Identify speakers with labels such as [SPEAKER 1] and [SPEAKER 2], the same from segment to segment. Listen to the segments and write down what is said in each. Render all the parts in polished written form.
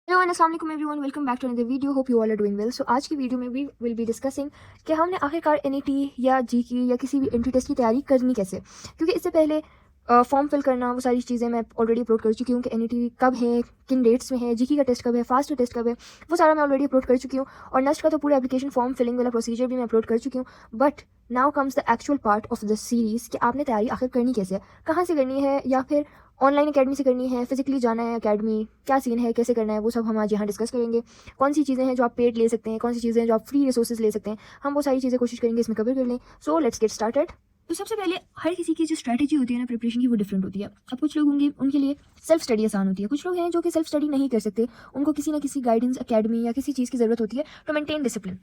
[SPEAKER 1] Hello and अस्सलाम वालेकुम everyone, welcome back to another video. Hope you all are doing well. So आज की video में we will be discussing कि हमने आखिरकार एनईटी या जी की या किसी भी एंट्री टेस्ट की तैयारी करनी कैसे, क्योंकि इससे पहले फॉर्म फिल करना, वो सारी चीज़ें मैं ऑलरेडी अपलोड कर चुकी हूँ कि एनईटी कब है, किन डेट्स में है, जीके का टेस्ट कब है, फास्ट टेस्ट कब है, वो सारा मैं ऑलरेडी अपलोड कर चुकी हूँ। और नेक्स्ट का तो पूरा एप्लीकेशन फॉर्म फिलिंग वाला प्रोसीजर भी मैं अपलोड कर चुकी हूँ। But now comes the actual part of the series कि आपने तैयारी आखिर करनी कैसे है, कहाँ से करनी है, या फिर ऑनलाइन अकेडमी से करनी है, फिजिकली जाना है अकेडमी, क्या सीन है, कैसे करना है, वो सब हम आज यहाँ डिस्कस करेंगे। कौन सी चीज़ें हैं जो आप पेड ले सकते हैं, कौन सी चीज़ें हैं जो आप फ्री रिसोर्सेज ले सकते हैं, हम वो सारी चीज़ें कोशिश करेंगे इसमें कवर कर लें। So let's get started. तो सबसे पहले हर किसी की जो स्ट्रैटेजी होती है ना प्रिपरेशन की, वो डिफरेंट होती है। अब कुछ लोग होंगे उनके लिए सेल्फ स्टडी आसान होती है, कुछ लोग हैं जो कि सेल्फ स्टडी नहीं कर सकते, उनको किसी ना किसी गाइडेंस अकेडमी या किसी चीज़ की ज़रूरत होती है टू मेंटेन डिसिप्लिन।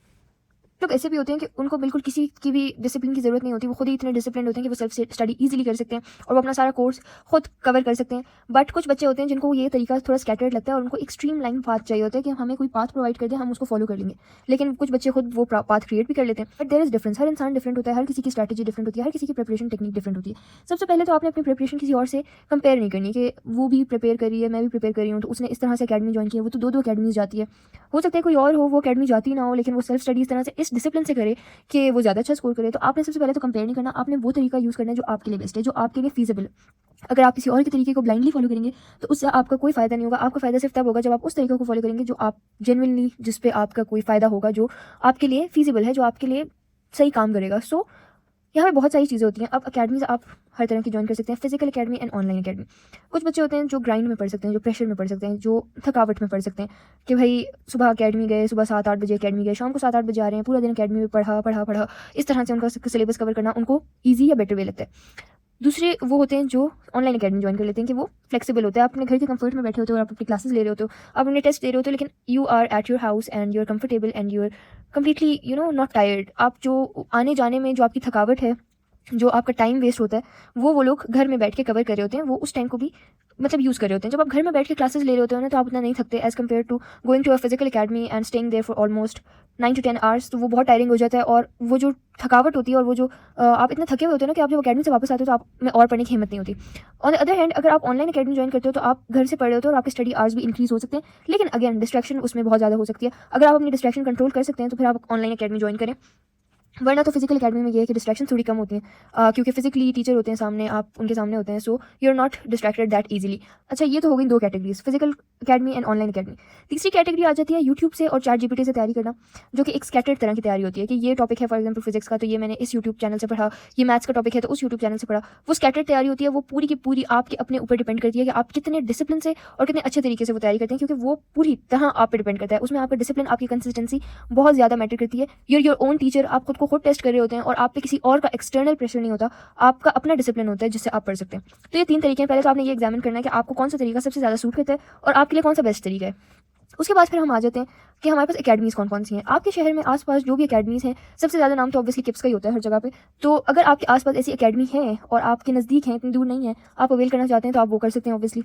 [SPEAKER 1] लोग ऐसे भी होते हैं कि उनको बिल्कुल किसी की भी डिसिप्लिन की जरूरत नहीं होती, वो खुद ही इतने डिसिप्लिन होते हैं कि वो सेल्फ स्टडी इजीली कर सकते हैं और वो अपना सारा कोर्स खुद कवर कर सकते हैं। बट कुछ बच्चे होते हैं जिनको ये तरीका थोड़ा स्कैटर्ड लगता है और उनको एक स्ट्रीम लाइन पाथ चाहिए होता है कि हमें कोई पाथ प्रोवाइड कर दे, हम उसको फॉलो कर लेंगे। लेकिन कुछ बच्चे खुद वो पाथ क्रिएट भी कर लेते हैं। बट देयर इज डिफरेंस, हर इंसान डिफरेंट होता है, हर किसी की स्ट्रैटेजी डिफरेंट होती है, हर किसी की प्रिपरेशन टेक्निक डिफरेंट होती है। सबसे पहले तो आपने अपनी प्रिपरेशन किसी और से कंपेयर नहीं करनी कि वो भी प्रिपेयर करी है, मैं भी प्रिपेयर करी हूँ, तो उसने इस तरह से अकेडमी ज्वाइन की है, वो तो दो अकेडमीज जाती है। हो सकता है कोई और हो, वो अकेडमी जाती ना हो, लेकिन वो सेल्फ स्टडी इस तरह से इस डिसिप्लिन से करे कि वो ज़्यादा अच्छा स्कोर करे। तो आपने सबसे पहले तो कंपेयर नहीं करना, आपने वो तरीका यूज़ करना है जो आपके लिए बेस्ट है, जो आपके लिए फीजिबल है। अगर आप किसी और के तरीके को ब्लाइंडली फॉलो करेंगे तो उससे आपका कोई फ़ायदा नहीं होगा। आपका फ़ायदा सिर्फ तब होगा जब आप उस तरीके को फॉलो करेंगे जो आप जेन्युइनली, जिस पे आपका कोई फ़ायदा होगा, जो आपके लिए फीजिबल है, जो आपके लिए सही काम करेगा। सो यहाँ पे बहुत सारी चीज़ें होती हैं। अब अकेडमीज आप हर तरह की ज्वाइन कर सकते हैं, physical academy and online academy. कुछ बच्चे होते हैं जो ग्राइंड में पढ़ सकते हैं, जो प्रेशर में पढ़ सकते हैं, जो थकावट में पढ़ सकते हैं कि भाई सुबह अकेडमी गए, सुबह 7-8 बजे अकेडमी गए, शाम को 7-8 बजे आ रहे हैं, पूरा दिन अकेडमी में पढ़ा पढ़ा पढ़ा, इस तरह से उनका सिलेबस कवर करना उनको ईजी या बेटर वे लगता है। दूसरे वो होते हैं जो ऑनलाइन अकेडमी ज्वाइन कर लेते हैं कि वो फ्लेक्सिबल होता है, आप अपने घर के कंफर्ट में बैठे होते हो और आप अपनी क्लासेस ले रहे होते हो, आप अपने टेस्ट दे रहे होते हो, लेकिन you are at your house and you are comfortable and you are completely not tired. आप जो आने जाने में जो आपकी थकावट है, जो आपका टाइम वेस्ट होता है, वो लोग घर में बैठ के कवर कर रहे होते हैं, वो उस टाइम को भी मतलब यूज़ कर रहे होते हैं। जब आप घर में बैठ के क्लासेस ले रहे होते हो ना, तो आप उतना नहीं थकते as compare to going to a physical academy and staying there for almost 9 to 10 hours. तो वो बहुत टायरिंग हो जाता है, और वो जो थकावट होती है और वो जो आप इतने थके हुए होते हो ना कि आप जब अकेडमी से वापस आते हो तो आप में और पढ़ने की हिम्मत नहीं होती। ऑन द अदर हैंड, अगर आप ऑनलाइन अकेडमी ज्वाइन करते हो तो आप घर से पढ़ रहे होते हो और आपके स्टडी आवर्स भी इंक्रीज हो सकते हैं, लेकिन अगेन डिस्ट्रैक्शन उसमें बहुत ज़्यादा हो सकती है। अगर आप अपनी डिस्ट्रैक्शन कंट्रोल कर सकते हैं तो फिर आप ऑनलाइन अकेडमी ज्वाइन करें, वरना तो फिजिकल अकेडमी में ये है कि डिस्ट्रैक्शन थोड़ी कम होती हैं, क्योंकि फिजिकली टीचर होते हैं सामने, आप उनके सामने होते हैं, so you are not distracted that easily. अच्छा, ये तो हो गई दो categories, physical academy and online academy. तीसरी कैटेगरी आ जाती है यूट्यूब से और चैट जीपीटी से तैयारी करना, जो कि एक स्कैटर्ड तरह की तैयारी होती है कि ये टॉपिक है फॉर एग्जाम्पल फिजिक्स का, तो ये मैंने इस यूट्यूब चैनल से पढ़ा, ये मैथ्स का टॉपिक है तो उस यूट्यूब चैनल से पढ़ा। वो स्कैटर्ड तैयारी होती है, वो पूरी की पूरी आपके अपने ऊपर डिपेंड करती है कि आप कितने डिसिप्लिन से और कितने अच्छे तरीके से वो तैयारी करते हैं, क्योंकि वो पूरी तरह आप पे डिपेंड करता है। उसमें आपका डिसिप्लिन, आपकी कंसिस्टेंसी बहुत ज़्यादा मैटर करती है। यूर योर ओन टीचर, आप खुद को खुद टेस्ट कर रहे होते हैं और आप पे किसी और का एक्सटर्नल प्रेशर नहीं होता, आपका अपना डिसिप्लिन होता है जिससे आप पढ़ सकते हैं। तो ये तीन तरीके हैं। पहले तो आपने ये एग्जामिन करना है कि आपको कौन सा तरीका सबसे ज़्यादा सूट करता है और आपके लिए कौन सा बेस्ट तरीका है। उसके बाद फिर हम आ जाते हैं कि हमारे पास अकेडमीज़ कौन कौन सी हैं। आपके शहर में आसपास जो भी अकेडमीज़ हैं, सबसे ज़्यादा नाम तो ऑब्वियसली किप्स का ही होता है हर जगह पे। तो अगर आपके आसपास ऐसी अकेडमी है और आपके नज़दीक हैं, इतनी दूर नहीं है, आप अवेल करना चाहते हैं, तो आप वो कर सकते हैं ऑब्वियसली।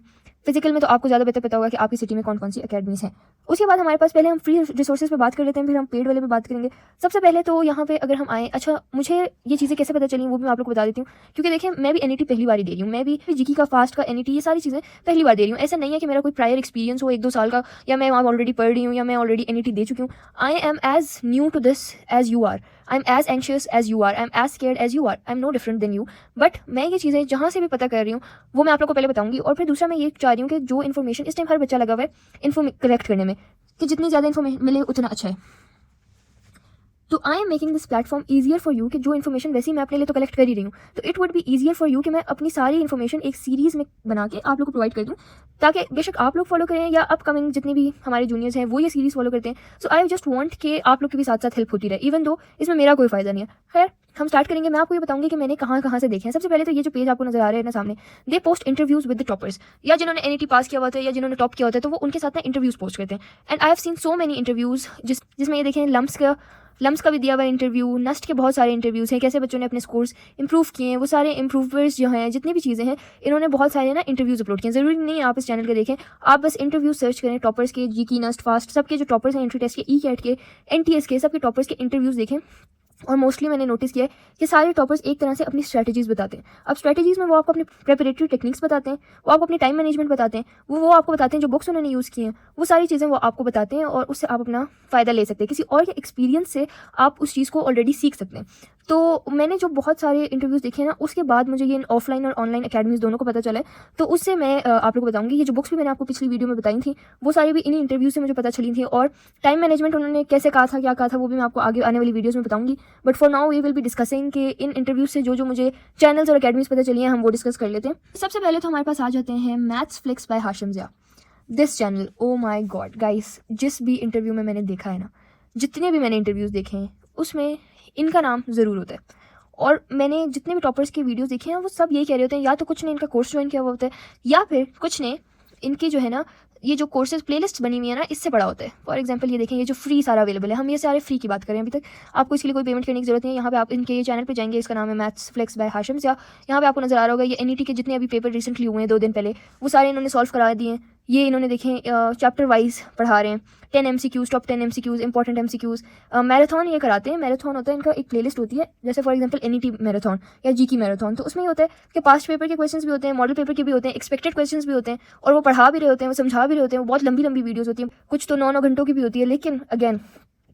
[SPEAKER 1] फिजिकल में तो आपको ज़्यादा बेहतर पता होगा कि आपकी सिटी में कौन कौन सी अकेडमीज़ हैं। उसके बाद हमारे पास, पहले हम फ्री रिसोर्सेज पे बात कर लेते हैं, फिर हम पेड वाले पे बात करेंगे। सबसे पहले तो यहाँ पे अगर हम आए, अच्छा मुझे ये चीज़ें कैसे पता चली वो भी मैं आप लोग को बता देती हूँ, क्योंकि देखिए मैं भी एनईटी पहली बार ही दे रही हूँ, मैं भी जीके का, फास्ट का, एनईटी, ये सारी चीज़ें पहली बार दे रही हूँ। ऐसा नहीं है कि मेरा कोई प्रायर एक्सपीरियंस हो 1-2 साल का, या मैं वहाँ ऑलरेडी पढ़ रही हूँ, या मैं ऑलरेडी एनईटी दे चुकी हूँ। I am as new to this as you are, I am as anxious as you are, I am as scared as you are, I am no different than you. But मैं ये चीज़ें जहाँ से भी पता कर रही हूँ वो मैं आप लोग को पहले बताऊंगी। और फिर दूसरा, मैं ये चाह रही हूँ कि जो इन्फॉर्मेशन इस टाइम हर बच्चा लगा हुआ है इन्फो कलेक्ट करने में, कि जितनी ज़्यादा इन्फॉर्मेशन मिले उतना अच्छा है। तो I am making this platform easier for you कि जो इन्फॉर्मेशन वैसे ही मैं अपने लिए तो कलेक्ट कर ही रही हूँ, तो it would be easier for you कि मैं अपनी सारी इन्फॉर्मेशन एक सीरीज़ में बना के आप लोग को प्रोवाइड कर दूँ, ताकि बेशक आप लोग फॉलो करें या अपकमिंग जितने भी हमारे जूनियर्स हैं वो ये सीरीज़ फॉलो करते हैं। सो आई जस्ट वॉन्ट कि आप लोग के भी साथ साथ हेल्प होती रहे, इवन दो इसमें मेरा कोई फ़ायदा नहीं है। खैर, हम स्टार्ट करेंगे। मैं आपको ये बताऊंगी कि मैंने कहाँ कहाँ से देखे हैं। सबसे पहले तो ये जो पेज आपको नजर आ रहे हैं ना सामने, they post interviews with the toppers, या जिन्होंने एनईटी पास किया होता है या जिन्होंने टॉप किया होता है, तो वो उनके साथ ना इंटरव्यूज पोस्ट करते हैं। And I have seen so many interviews जिसमें ये देखें, लम्स का भी दिया हुआ इंटरव्यू, नस्ट के बहुत सारे इंटरव्यूज़ हैं, कैसे बच्चों ने अपने स्कोर्स इंप्रूव किए हैं, वो सारे इंप्रूवर्स जो हैं, जितनी भी चीज़ें हैं, इन्होंने बहुत सारे ना इंटरव्यूज़ अपलोड किए हैं। ज़रूरी नहीं है आप इस चैनल के देखें, आप बस इंटरव्यू सर्च करें, टॉपर्स के, जीकी, नस्ट, फास्ट, सबके जो टॉपर्स हैं एंट्री टेस्ट के, ई कैट के, एनटीएस के, सबके टॉपर्स के इंटरव्यूज़ देखें। और मोस्टली मैंने नोटिस किया है कि सारे टॉपर्स एक तरह से अपनी स्ट्रैटेजीज बताते हैं। अब स्ट्रैटेजीज में वो आपको अपने प्रेपरेटरी टेक्निक्स बताते हैं, वो आपको अपनी टाइम मैनेजमेंट बताते हैं, वो आपको बताते हैं जो बुक्स उन्होंने यूज़ किए हैं, वो सारी चीज़ें वो आपको बताते हैं और उससे आप अपना फ़ायदा ले सकते हैं। किसी और के एक्सपीरियंस से आप उस चीज़ को ऑलरेडी सीख सकते हैं। तो मैंने जो बहुत सारे इंटरव्यूज़ देखे हैं ना, उसके बाद मुझे ये ऑफलाइन और ऑनलाइन अकेडमीज़ दोनों को पता चला है। तो उससे मैं आप लोगों को बताऊँगी, ये जो बुक्स भी मैंने आपको पिछली वीडियो में बताई थी, वो सारी भी इन्हीं इंटरव्यू से मुझे पता चली थी। और टाइम मैनेजमेंट उन्होंने कैसे कहा था, क्या कहा था, वो भी मैं आपको आगे आने वाली वीडियोज़ में बताऊँगी। But for now we will be discussing कि इन इंटरव्यूज से जो मुझे चैनल्स और अकेडमीज़ पता चली हैं, हम वो डिस्कस कर लेते हैं। सबसे पहले तो हमारे पास आ जाते हैं maths flicks by Hashim Zia. This channel, oh my god guys, जिस भी इंटरव्यू में मैंने देखा है ना, जितने भी मैंने इंटरव्यूज़ देखे हैं, उसमें इनका नाम ज़रूर होता है। और मैंने जितने भी टॉपर्स की वीडियोस देखी हैं, वो सब यही कह रहे होते हैं, या तो कुछ ने इनका कोर्स ज्वाइन किया हुआ होता है, या फिर कुछ ने इनकी जो है ना, ये जो कोर्सेज प्लेलिस्ट बनी हुई है ना, इससे बड़ा होता है। फॉर एग्जांपल ये देखें, ये जो फ्री सारा अवेलेबल है, हम ये सारे फ्री की बात करें अभी तक, आपको इसके लिए कोई पेमेंट करने की जरूरत नहीं है। यहाँ पे आप इनके ये चैनल पे जाएंगे, इसका नाम है maths flicks by Hashim Zia. यहाँ पे आपको नजर आ रहा होगा ये एनईटी के जितने अभी पेपर रिसेंटली हुए हैं 2 दिन पहले, वो सारे इन्होंने सॉल्व करा दिए हैं। ये इन्होंने देखें चैप्टर वाइज पढ़ा रहे हैं, 10 MCQs, top 10 MCQs, important MCQs। Marathon ये कराते हैं। मैराथन होता है इनका, एक प्लेलिस्ट होती है, जैसे फॉर एग्जांपल एनईटी मैराथन या जीके मैराथन। तो उसमें ये होता है कि पास्ट पेपर के क्वेश्चंस भी होते हैं, मॉडल पेपर के भी होते हैं, एक्सपेक्टेड क्वेश्चंस भी होते हैं, और वो पढ़ा भी रहे होते हैं, वो समझा भी रहे होते हैं। वो बहुत लंबी लंबी वीडियोस होती हैं, कुछ तो 9-9 घंटों की भी होती है। लेकिन अगेन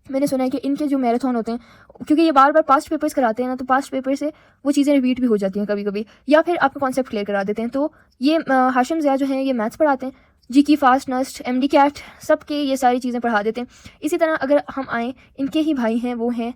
[SPEAKER 1] मैंने सुना है कि इनके जो मैराथन होते हैं, क्योंकि ये बार बार पास्ट पेपर्स कराते हैं ना, तो पास्ट पेपर से वो चीज़ें रिपीट भी हो जाती हैं कभी कभी, या फिर आपका कॉन्सेप्ट क्लियर करा देते हैं। तो ये हाशिम ज़िया जो हैं, ये मैथ्स पढ़ाते हैं, जीकी, फास्ट, नस्ट, MD कैट, सबके ये सारी चीज़ें पढ़ा देते हैं। इसी तरह अगर हम आए, इनके ही भाई हैं, वो हैं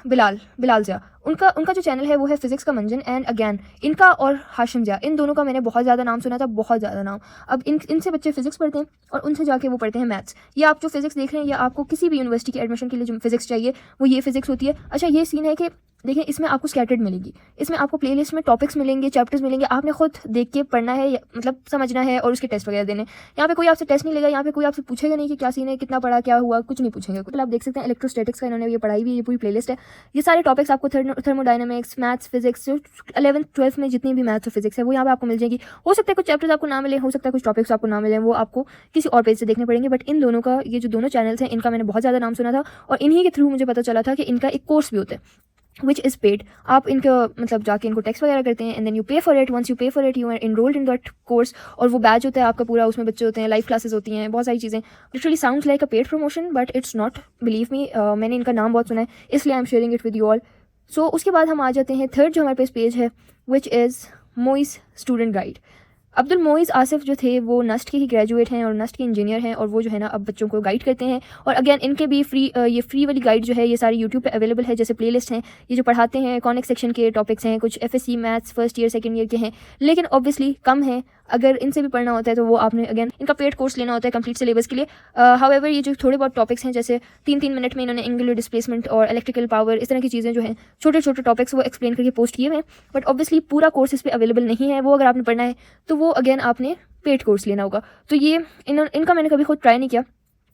[SPEAKER 1] बिलाल ज़िया। उनका जो चैनल है वो है फिजिक्स का मंजन। एंड अगैन इनका और हाशिम ज़िया, इन दोनों का मैंने बहुत ज़्यादा नाम सुना था, बहुत ज़्यादा नाम। अब इनसे बच्चे फिजिक्स पढ़ते हैं और उनसे जाके वो पढ़ते हैं मैथ्स। या आप जो फिजिक्स देख रहे हैं, या आपको किसी भी यूनिवर्सिटी के एडमिशन के लिए जो फिजिक्स चाहिए, वो ये फिजिक्स होती है। अच्छा, ये सीन है कि देखिए, इसमें आपको स्कैटर्ड मिलेगी, इसमें आपको प्लेलिस्ट में टॉपिक्स मिलेंगे, चैप्टर्स मिलेंगे, आपने खुद देख के पढ़ना है, मतलब समझना है और उसके टेस्ट वगैरह देने। यहाँ पे कोई आपसे टेस्ट नहीं लेगा, यहाँ पे कोई आपसे पूछेगा नहीं कि क्या सीन है, कितना पढ़ा, क्या हुआ, कुछ नहीं पूछेंगे। कुछ आप देख सकते हैं इलेक्ट्रोस्टैटिक्स का इन्होंने ये पढ़ाई भी, ये पूरी प्लेलिस्ट है। ये सारे टॉपिक्स आपको थर्मोडायनामिक्स, मैथ्स, फिजिक्स, जो 11th 12th में जितनी भी मैथ्स और फिजिक्स है, वो यहाँ पे आपको मिल जाएगी। हो सकता है कुछ चैप्टर्स आपको ना मिले, हो सकता है कुछ टॉपिक्स आपको ना मिले, वो आपको किसी और पेज से देखने पड़ेंगे। बट इन दोनों का, ये जो दोनों चैनल्स हैं, इनका मैंने बहुत ज़्यादा नाम सुना था, और इन्हीं के थ्रू मुझे पता चला था कि इनका एक कोर्स भी होता है which is paid। आप इनका मतलब जाके इनको टेक्स्ट वगैरह करते हैं, and then you pay for it. Once you pay for it, you are enrolled in that course, और वो बैच होता है आपका पूरा, उसमें बच्चे होते हैं, लाइव क्लासेस होती हैं, बहुत सारी चीज़ें। Literally sounds like a paid promotion, but it's not, believe me. मैंने इनका नाम बहुत सुना है, इसलिए I am sharing it with you all. So उसके बाद हम आ जाते हैं थर्ड जो हमारे पास पेज है, which is Moiz's student guide. Abdul Moiz Asif जो थे, वो नस्ट के ही ग्रेजुएट हैं और नस्ट के इंजीनियर हैं, और वो जो है ना अब बच्चों को गाइड करते हैं। और अगेन इनके भी ये फ्री वाली गाइड जो है, ये सारी यूट्यूब पे अवेलेबल है, जैसे प्लेलिस्ट हैं। ये जो पढ़ाते हैं कॉनिक सेक्शन के टॉपिक्स हैं, कुछ FSC maths first year second year के हैं, लेकिन ऑब्वियसली कम है। अगर इनसे भी पढ़ना होता है तो वो आपने अगेन इनका पेड कोर्स लेना होता है कंप्लीट सिलेबस के लिए। हाउएवर ये जो थोड़े बहुत टॉपिक्स हैं, जैसे 3-3 मिनट में इन्होंने एंगुलर डिस्प्लेसमेंट और इलेक्ट्रिकल पावर, इस तरह की चीज़ें जो हैं, छोटे छोटे टॉपिक्स वो एक्सप्लेन करके पोस्ट किए हुए हैं। बट ऑब्वियसली पूरा कोर्स इस पर अवेलेबल नहीं है, वो अगर आपने पढ़ना है तो वो अगेन आपने पेड कोर्स लेना होगा। तो ये इनका मैंने कभी खुद ट्राई नहीं किया।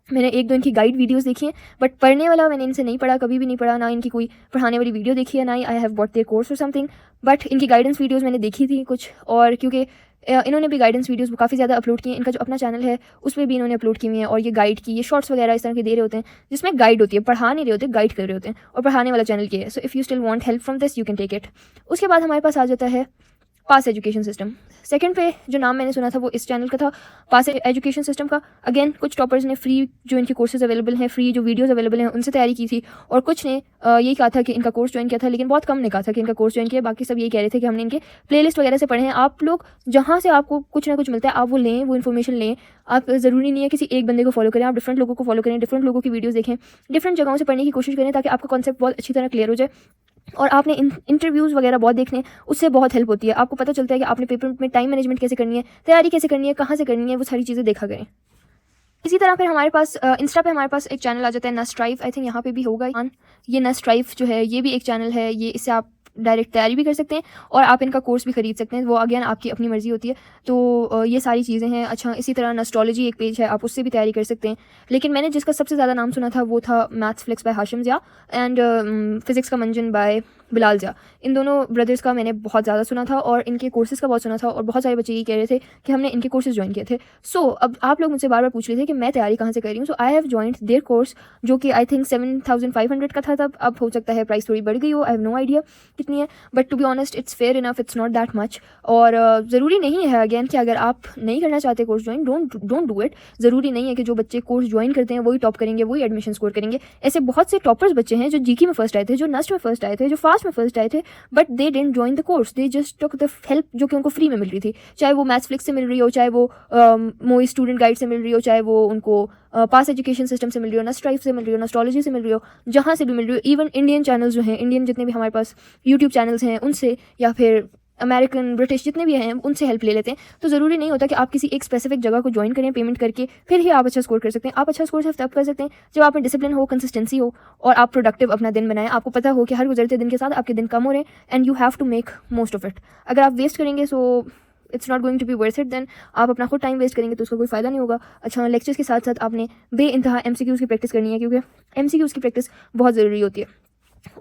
[SPEAKER 1] मैंने 1-2 इनकी गाइड वीडियोस देखी हैं, बट पढ़ने वाला मैंने इनसे नहीं पढ़ा, कभी भी नहीं पढ़ा, ना इनकी कोई पढ़ाने वाली वीडियो देखी है, ना ही I have bought their course और समथिंग। बट इनकी गाइडेंस वीडियोस मैंने देखी थी कुछ, और क्योंकि इन्होंने भी गाइडेंस वीडियोस काफ़ी ज़्यादा अपलोड की हैं। इनका जो अपना चैनल है उस पर भी इन्होंने अपलोड की हुई हैं, और ये गाइड की, ये शॉर्ट्स वगैरह इस तरह के दे रहे होते हैं, जिसमें गाइड होती है, पढ़ा नहीं रहे होते, गाइड कर रहे होते हैं, और पढ़ाने वाला चैनल ये है। So if you still want help from this, you can take it. उसके बाद हमारे पास आ जाता है पास एजुकेशन सिस्टम। सेकंड पे जो नाम मैंने सुना था वो इस चैनल का था, पास एजुकेशन सिस्टम का। अगेन कुछ टॉपर्स ने फ्री जो इनके कोर्सेज अवेलेबल हैं, फ्री जो वीडियोस अवेलेबल हैं, उनसे तैयारी की थी, और कुछ ने यही कहा था कि इनका कोर्स ज्वाइन किया था, लेकिन बहुत कम ने कहा था कि इनका कोर्स ज्वाइन किया। बाकी सब यही कह रहे थे कि हमने इनके प्लेलिस्ट वगैरह से पढ़े हैं। आप लोग जहाँ से आपको कुछ ना कुछ मिलता है, आप वो लें, वो इन्फॉर्मेशन लें। आप ज़रूरी नहीं है किसी एक बंदे को फॉलो करें, आप डिफरेंट लोगों को फॉलो करें, डिफरेंट लोगों की वीडियोज़ देखें, डिफरेंट जगहों से पढ़ने की कोशिश करें, ताकि आपका कॉन्सेप्ट बहुत अच्छी तरह क्लियर हो जाए। और आपने इंटरव्यूज़ वगैरह बहुत देखने, उससे बहुत हेल्प होती है। आपको पता चलता है कि आपने पेपर में टाइम मैनेजमेंट कैसे करनी है, तैयारी कैसे करनी है, कहाँ से करनी है, वो सारी चीज़ें देखा करें। इसी तरह फिर हमारे पास इंस्टा पे हमारे पास एक चैनल आ जाता है नस्ट्राइव। आई थिंक यहाँ पे भी होगा। ये नस्ट्राइव जो है, ये भी एक चैनल है। ये इससे आप डायरेक्ट तैयारी भी कर सकते हैं, और आप इनका कोर्स भी खरीद सकते हैं। वो अगेन आपकी अपनी मर्जी होती है। तो ये सारी चीज़ें हैं। अच्छा, इसी तरह नस्ट्रोलॉजी एक पेज है, आप उससे भी तैयारी कर सकते हैं। लेकिन मैंने जिसका सबसे ज़्यादा नाम सुना था वो था maths flicks by Hashim Zia, and physics का मंजन बाय बिलाल ज़िया, इन दोनों ब्रदर्स का मैंने बहुत ज़्यादा सुना था और इनके कोर्सेज़ का बहुत सुना था और बहुत सारे बच्चे ये कह रहे थे कि हमने इनके कोर्सेज़ ज्वाइन किए थे। सो अब आप लोग मुझसे बार बार पूछ रहे थे कि मैं तैयारी कहाँ से कर रही हूँ। So I have joined their course, जो कि आई थिंक 7,500 का था तब, अब हो सकता है प्राइस थोड़ी बढ़ गई हो, आई हैव नो आइडिया कितनी है, but to be honest it's fair enough, it's not that much. और ज़रूरी नहीं है अगेन कि अगर आप नहीं करना चाहते course join, don't do it. ज़रूरी नहीं है कि जो बच्चे कोर्स ज्वाइन करते हैं वही टॉप करेंगे, वही एडमिशन स्कोर करेंगे। ऐसे बहुत से टॉपर्स बच्चे हैं जो जीके में फर्स्ट आए थे, जो नस्ट में फर्स्ट आए थे, जो फास्ट में फर्स्ट आए थे, but they didn't join the course, they just took the help जो कि उनको फ्री में मिल रही थी, चाहे वो मैथ्सफ्लिक्स से मिल रही हो, चाहे वो मोई स्टूडेंट गाइड से मिल रही हो, चाहे वो उनको पास एजुकेशन सिस्टम से मिल रही हो, नस्ट्राइव से मिल रही हो, नस्ट्रोलॉजी से मिल रही हो, जहाँ से भी मिल रही हो, इवन इंडियन चैनल्स जो हैं, इंडियन जितने भी हमारे पास यूट्यूब चैनल्स हैं उनसे, या फिर अमेरिकन ब्रिटिश जितने भी हैं उनसे हेल्प ले लेते हैं। तो ज़रूरी नहीं होता कि आप किसी एक स्पेसिफिक जगह को ज्वाइन करें पेमेंट करके फिर ही आप अच्छा स्कोर कर सकते हैं। आप अच्छा स्कोर सिर्फ तब कर सकते हैं जब आप में डिसिप्लिन हो, कंसिस्टेंसी हो और आप प्रोडक्टिव अपना दिन बनाएं। आपको पता हो कि हर गुजरते दिन के साथ आपके दिन कम हो रहे हैं and you have to make most of it. अगर आप वेस्ट करेंगे so it's not going to be worth it, then आप अपना खुद टाइम वेस्ट करेंगे तो उसका कोई फ़ायदा नहीं होगा। अच्छा, लेक्चर्स के साथ साथ आपने बेइंतहा MCQs की प्रैक्टिस करनी है, क्योंकि MCQs की प्रैक्टिस बहुत ज़रूरी होती है।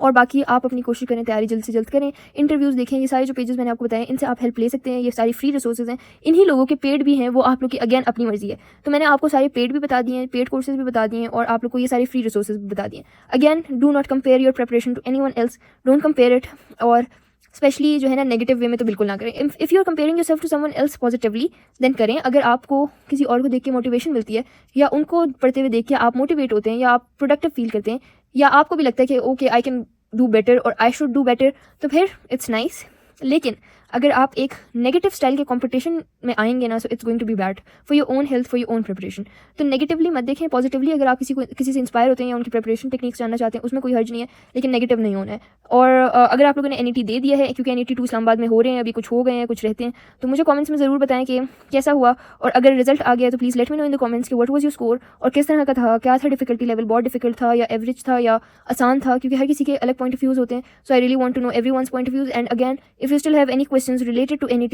[SPEAKER 1] और बाकी आप अपनी कोशिश करें, तैयारी जल्द से जल्द करें, इंटरव्यूज़ देखें, ये सारे जो पेजेस मैंने आपको बताए इनसे आप हेल्प ले सकते हैं। ये सारी फ्री रिसोर्सेज हैं, इन्हीं लोगों के पेड भी हैं, वो आप लोग की अगेन अपनी मर्जी है। तो मैंने आपको सारे पेड भी बता दिए हैं, पेड कोर्सेज भी बता दिए हैं और आप लोग को ये सारी फ्री रिसोर्सेज भी बता दिए हैं। Again, do not compare your preparation to anyone else, don't compare it, और स्पेशली जो है ना नेगेटिव वे में तो बिल्कुल ना करें। If you are comparing yourself to someone else positively then करें। अगर आपको किसी और को देख के मोटिवेशन मिलती है, या उनको पढ़ते हुए देख के आप मोटिवेट होते हैं, या आप प्रोडक्टिव फील करते हैं, या आपको भी लगता है कि okay I can do better और आई शुड डू बेटर, तो फिर इट्स नाइस। लेकिन अगर आप एक नेगेटिव स्टाइल के कंपटीशन में आएंगे ना, so it's going to be bad for your own health, for your own preparation. तो नेगेटिवली मत देखें, पॉजिटिवली अगर आप किसी से इंस्पायर होते हैं या उनकी प्रिपरेशन टेक्निक्स जानना चाहते हैं, उसमें कोई हर्ज नहीं है, लेकिन नेगेटिव नहीं होना है। और अगर आप लोगों ने NET दे दिया है, क्योंकि NET 2 इस्लामाबाद में हो रहे हैं, अभी कुछ हो गए हैं, कुछ रहते हैं, तो मुझे कमेंट्स में ज़रूर बताएं कि कैसा हुआ, और अगर रिजल्ट आ गया तो please let me know in the comments कि व्हाट वाज योर स्कोर और किस तरह का था, क्या था डिफिकल्टी लेवल, बहुत डिफिकल्ट था या एवरेज था या आसान था, क्योंकि हर किसी के अलग पॉइंट ऑफ व्यूज़ होते हैं। So I really want to know everyone's point of views. And again, if you still have any questions related to NET,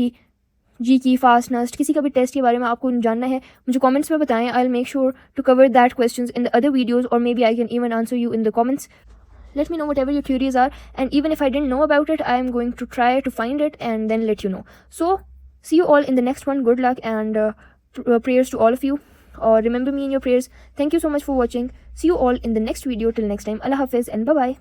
[SPEAKER 1] GK, fast, नस्ट, किसी का भी टेस्ट के बारे में आपको जानना है, मुझे कमेंट्स में बताएं। I will make sure to cover that questions in the other videos, और maybe I can even answer you in the comments. Let me know whatever your theories are, and even if I didn't know about it, I am going to try to find it and then let you know. So see you all in the next one. Good luck and prayers to all of you, or remember me in your prayers. Thank you so much for watching. See you all in the next video. Till next time, Allah Hafiz and bye bye.